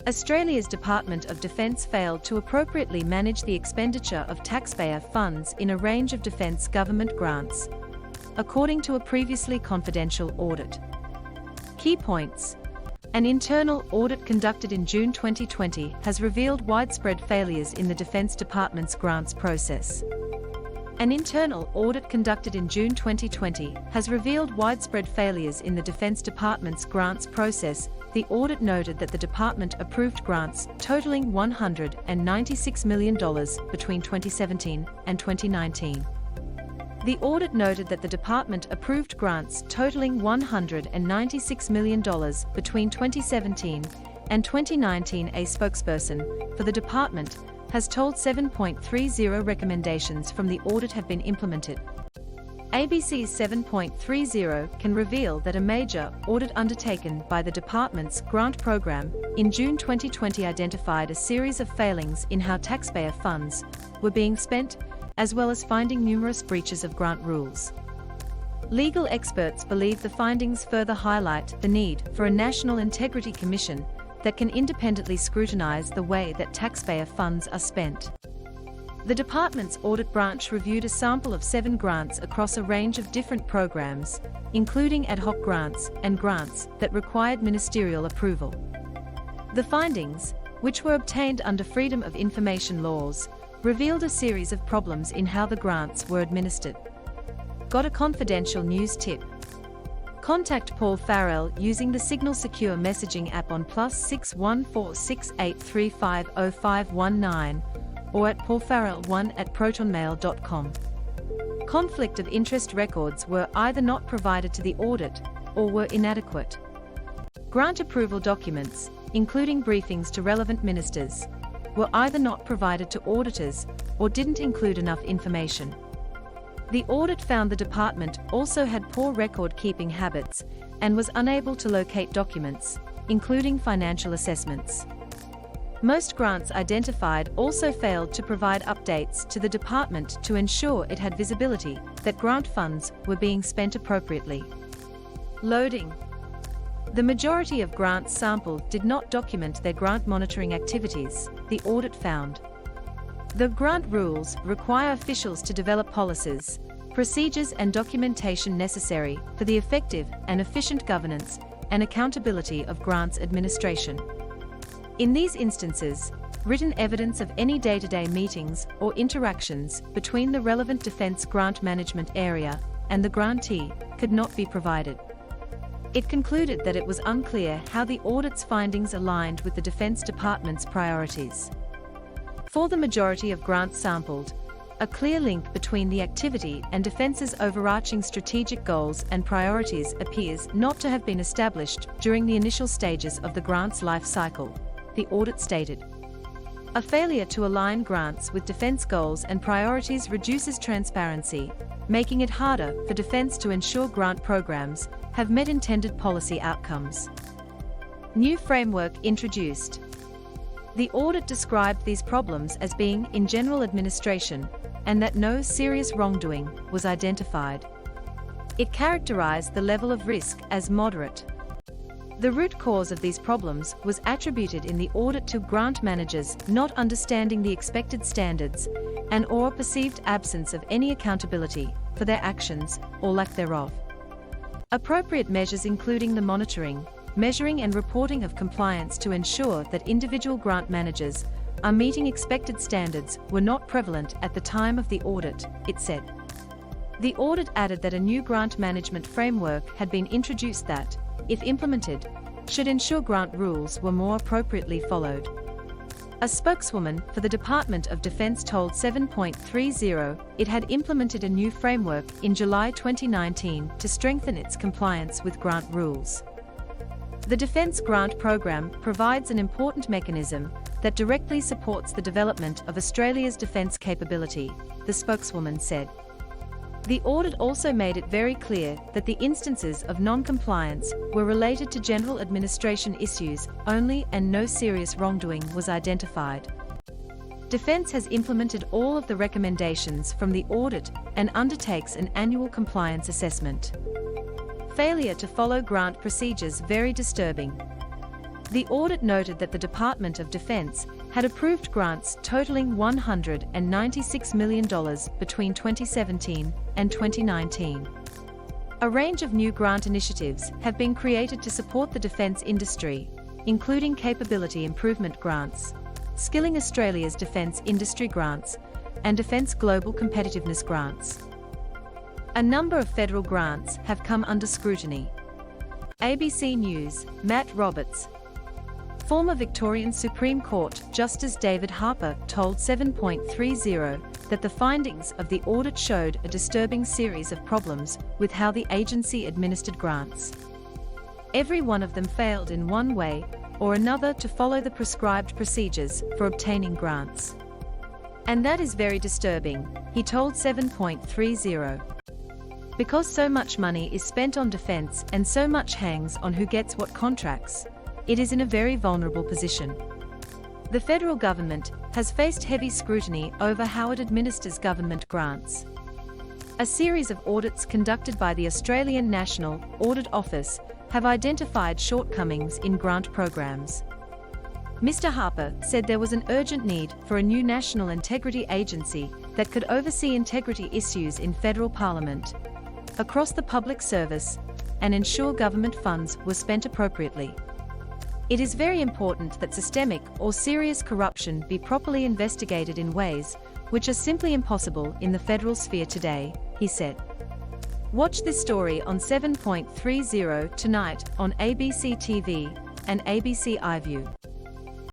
Australia's Department of Defence failed to appropriately manage the expenditure of taxpayer funds in a range of defence government grants, according to a previously confidential audit. Key points. An internal audit conducted in June 2020 has revealed widespread failures in the Defence Department's grants process. An internal audit conducted in June 2020 has revealed widespread failures in the Defence Department's grants process. The audit noted that the department approved grants totaling $196 million between 2017 and 2019. The audit noted that the department approved grants totaling $196 million between 2017 and 2019. A spokesperson for the department has told 7.30 recommendations from the audit have been implemented. ABC's 7.30 can reveal that a major audit undertaken by the department's grant program in June 2020 identified a series of failings in how taxpayer funds were being spent, as well as finding numerous breaches of grant rules. Legal experts believe the findings further highlight the need for a National Integrity Commission that can independently scrutinize the way that taxpayer funds are spent. The department's audit branch reviewed a sample of 7 grants across a range of different programs, including ad hoc grants and grants that required ministerial approval. The findings, which were obtained under Freedom of Information laws, revealed a series of problems in how the grants were administered. Got a confidential news tip? Contact Paul Farrell using the Signal Secure messaging app on +61 468 0519 or at paulfarrell1@protonmail.com. Conflict of interest records were either not provided to the audit or were inadequate. Grant approval documents, including briefings to relevant ministers, were either not provided to auditors or didn't include enough information. The audit found the department also had poor record-keeping habits and was unable to locate documents, including financial assessments. Most grants identified also failed to provide updates to the department to ensure it had visibility that grant funds were being spent appropriately. Loading. The majority of grants sampled did not document their grant monitoring activities, the audit found. The grant rules require officials to develop policies, procedures and documentation necessary for the effective and efficient governance and accountability of grants administration. In these instances, written evidence of any day-to-day meetings or interactions between the relevant defence grant management area and the grantee could not be provided. It concluded that it was unclear how the audit's findings aligned with the Defence Department's priorities. For the majority of grants sampled, a clear link between the activity and Defence's overarching strategic goals and priorities appears not to have been established during the initial stages of the grant's life cycle, the audit stated. A failure to align grants with defence goals and priorities reduces transparency, making it harder for Defence to ensure grant programs have met intended policy outcomes. New framework introduced. The audit described these problems as being in general administration and that no serious wrongdoing was identified. It characterized the level of risk as moderate. The root cause of these problems was attributed in the audit to grant managers not understanding the expected standards and/or perceived absence of any accountability for their actions or lack thereof. Appropriate measures including the monitoring, measuring and reporting of compliance to ensure that individual grant managers are meeting expected standards were not prevalent at the time of the audit, it said. The audit added that a new grant management framework had been introduced that, if implemented, should ensure grant rules were more appropriately followed. A spokeswoman for the Department of Defence told 7.30 it had implemented a new framework in July 2019 to strengthen its compliance with grant rules. The Defence Grant Programme provides an important mechanism that directly supports the development of Australia's defence capability, the spokeswoman said. The audit also made it very clear that the instances of non-compliance were related to general administration issues only and no serious wrongdoing was identified. Defence has implemented all of the recommendations from the audit and undertakes an annual compliance assessment. Failure to follow grant procedures very disturbing. The audit noted that the Department of Defense had approved grants totaling $196 million between 2017 and 2019. A range of new grant initiatives have been created to support the defense industry, including capability improvement grants, Skilling Australia's defense industry grants, and Defense Global Competitiveness grants. A number of federal grants have come under scrutiny. ABC News, Matt Roberts. Former Victorian Supreme Court Justice David Harper told 7.30 that the findings of the audit showed a disturbing series of problems with how the agency administered grants. Every one of them failed in one way or another to follow the prescribed procedures for obtaining grants. And that is very disturbing, he told 7.30. Because so much money is spent on defense and so much hangs on who gets what contracts, it is in a very vulnerable position. The federal government has faced heavy scrutiny over how it administers government grants. A series of audits conducted by the Australian National Audit Office have identified shortcomings in grant programs. Mr. Harper said there was an urgent need for a new national integrity agency that could oversee integrity issues in federal parliament, across the public service, and ensure government funds were spent appropriately. It is very important that systemic or serious corruption be properly investigated in ways which are simply impossible in the federal sphere today, he said. Watch this story on 7.30 tonight on ABC TV and ABC iView.